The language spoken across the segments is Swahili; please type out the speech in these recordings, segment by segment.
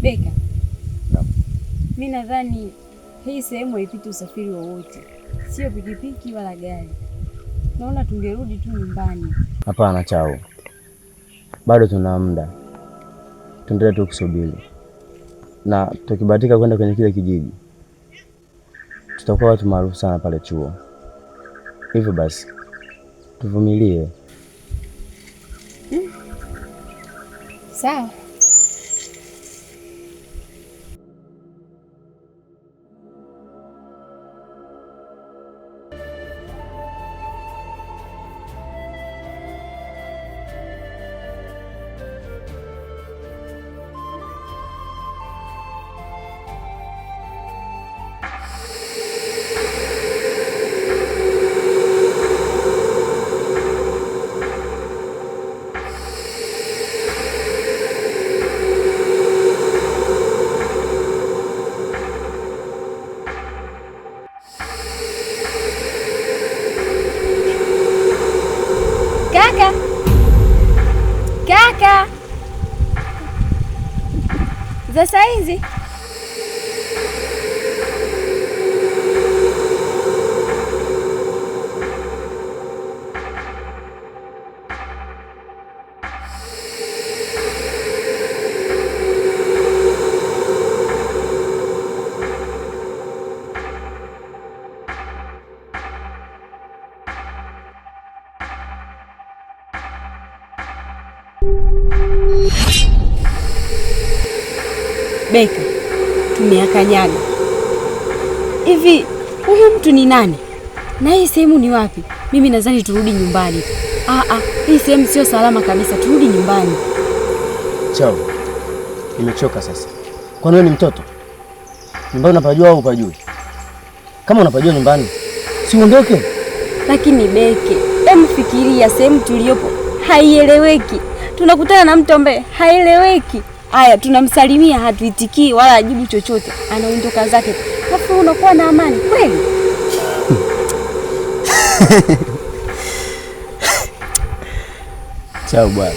Beka. Mimi nadhani hii sehemu haipiti usafiri wowote. Sio pikipiki wala gari. Naona tungerudi tu nyumbani. Hapana Chao. Bado tuna muda. Tuendelee tu kusubiri. Na tukibahatika kwenda kwenye kile kijiji, tutakuwa watu maarufu sana pale chuo. Hivyo basi tuvumilie. Sawa. Kaka. Za saizi. Beka, tumeakanyaga. Hivi huyu mtu ni nani? Na hii sehemu ni wapi? Mimi nadhani turudi nyumbani. Hii sehemu sio salama kabisa, turudi nyumbani. Chao. Nimechoka sasa. Kwani wewe ni mtoto? Nyumbani unapajua au upajui? Kama unapajua nyumbani, si uondoke. Lakini Beke, fikiria sehemu tuliyopo haieleweki. Tunakutana na mtu ambaye haieleweki. Haya, tunamsalimia hatuitikii wala ajibu chochote. Anaondoka zake. Hapo unakuwa na amani kweli? Chao bwana.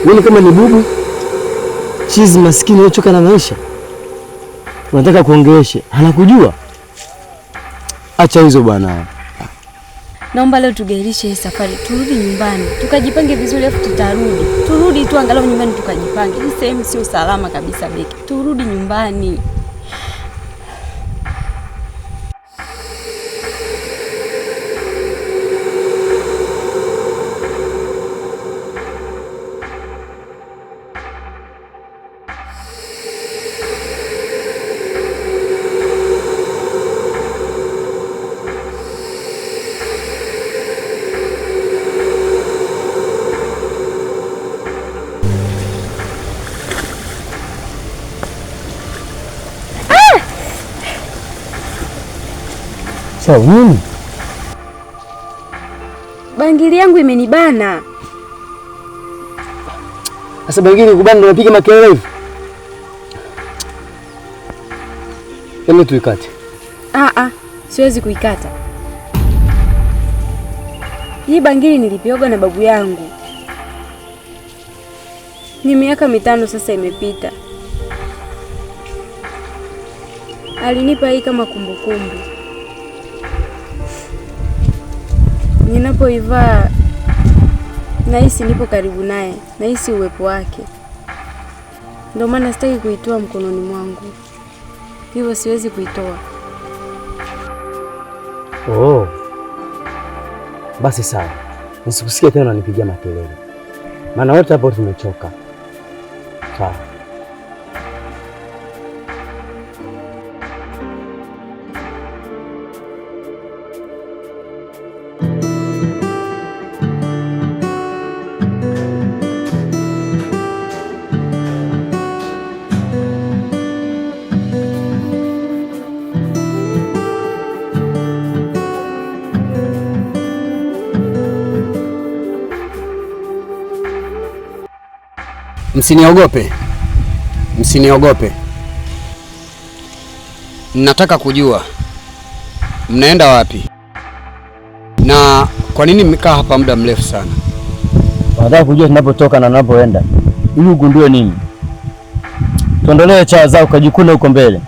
Wewe kama ni bubu chizi maskini unachoka na maisha. Unataka kuongeeshe. Anakujua? Acha hizo bwana. Naomba leo tugairishe hii safari, turudi nyumbani, tukajipange vizuri afu tutarudi. Turudi tu angalau nyumbani tukajipange. Hii sehemu sio salama kabisa Beki. Turudi nyumbani. Sawa nini? Bangili yangu imenibana. Sasa bangili kubana ndio unapiga makelele hivi? Hebu tuikate. Siwezi kuikata. Hii bangili nilipioga na babu yangu. Ni miaka 5 sasa imepita. Alinipa hii kama kumbukumbu. Ninapoivaa nahisi nipo karibu naye, nahisi uwepo wake. Ndio maana sitaki kuitoa mkononi mwangu. Hivyo siwezi kuitoa. Basi sawa. Nisikusikie tena unanipigia makelele. Maana wote hapo tumechoka. Sawa. Msiniogope. Msiniogope. Nataka kujua mnaenda wapi? Na kwa nini mmekaa hapa muda mrefu sana? Nataka kujua tunapotoka na tunapoenda. Ili ugundue nini? tuondolee chawa zao kajikune huko mbele.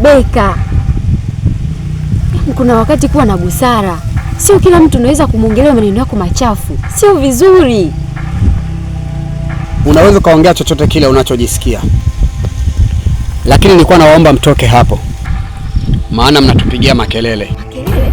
Beka, kuna wakati kuwa na busara. Sio kila mtu unaweza kumwongelea maneno yako machafu. Sio vizuri. Unaweza kaongea chochote kile unachojisikia, lakini nilikuwa nawaomba mtoke hapo, maana mnatupigia makelele. Makelele?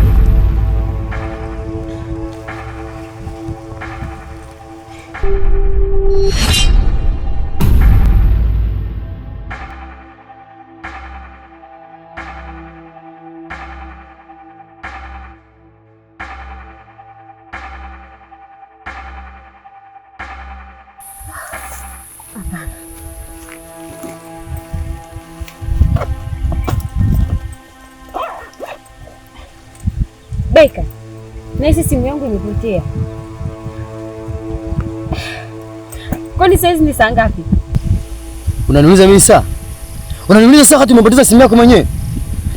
Beka, nahisi simu yangu imepotea. Kwani saizi ni saa ngapi? Unaniuliza mimi saa? Unaniuliza saa wakati umepoteza simu yako mwenyewe?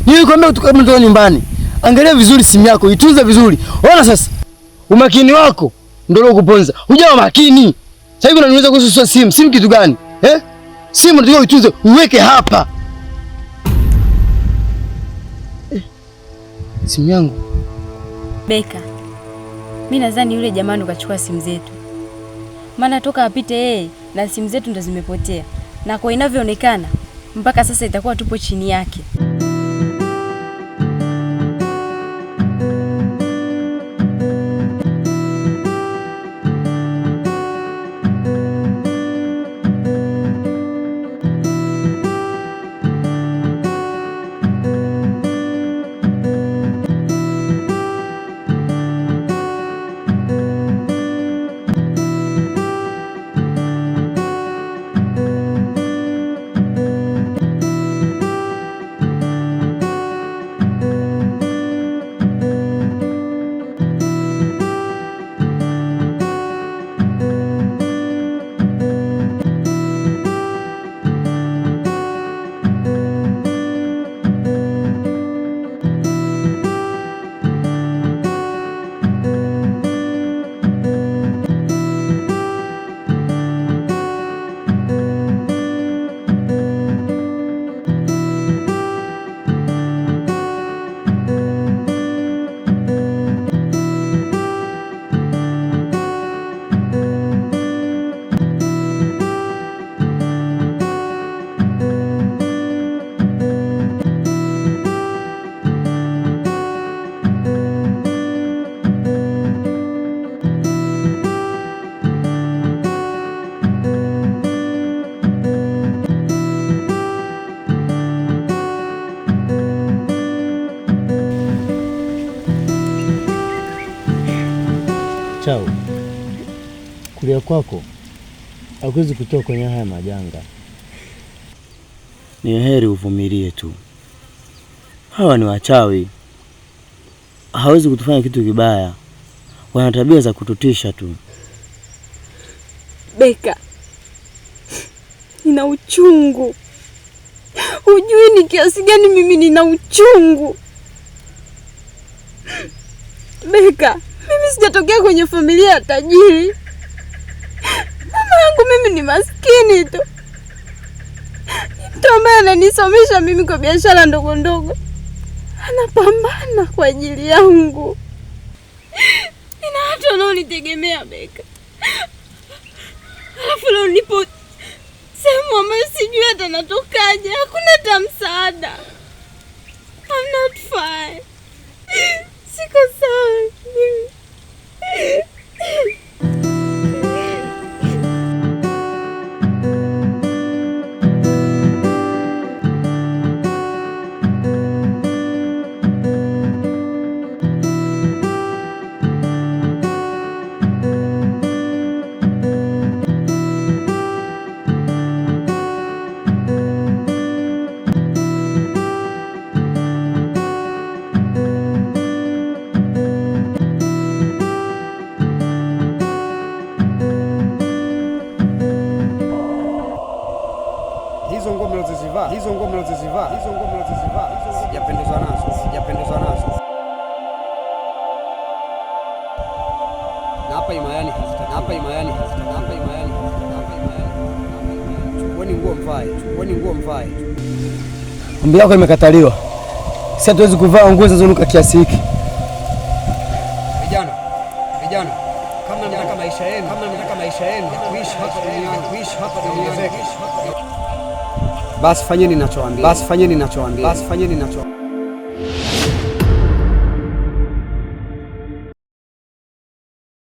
Nilikwambia utoke nyumbani. Angalia vizuri simu yako, itunze vizuri. Ona sasa. Umakini wako ndio leo kuponza. Hujawa makini. Sasa hivi unaniuliza kuhusu simu. Simu kitu gani? Simu ndio itunze, uweke hapa. Simu yangu. Beka, mimi nadhani yule jamani ukachukua simu zetu. Maana toka apite yeye na simu zetu ndo zimepotea. Na kwa inavyoonekana mpaka sasa itakuwa tupo chini yake. Chao, kulia kwako hakuwezi kutoka kwenye haya majanga. Ni heri uvumilie tu. Hawa ni wachawi, hawezi kutufanya kitu kibaya. Wana tabia za kututisha tu. Beka, nina uchungu. Hujui ni kiasi gani mimi nina uchungu. Beka, mimi sijatokea kwenye familia ya tajiri. Mama yangu mimi ni maskini tu. Mtu ambaye ananisomesha mimi kwa biashara ndogo ndogo. Anapambana kwa ajili yangu. Nina watu wanaonitegemea Beka. Alafu leo nipo sehemu ambayo sijui hata natokaje. Hakuna hata msaada. I'm not fine. Siko sawa. Hizo ngoma unazozivaa sijapendezwa nazo. Na hapa imayani hazitaki. chukueni nguo mvae. Ombi lako limekataliwa. Sisi hatuwezi kuvaa nguo zinazonuka kiasi hiki. Vijana, kama mnataka maisha yenu kuishi hapa duniani, basi fanyeni ninachowaambia.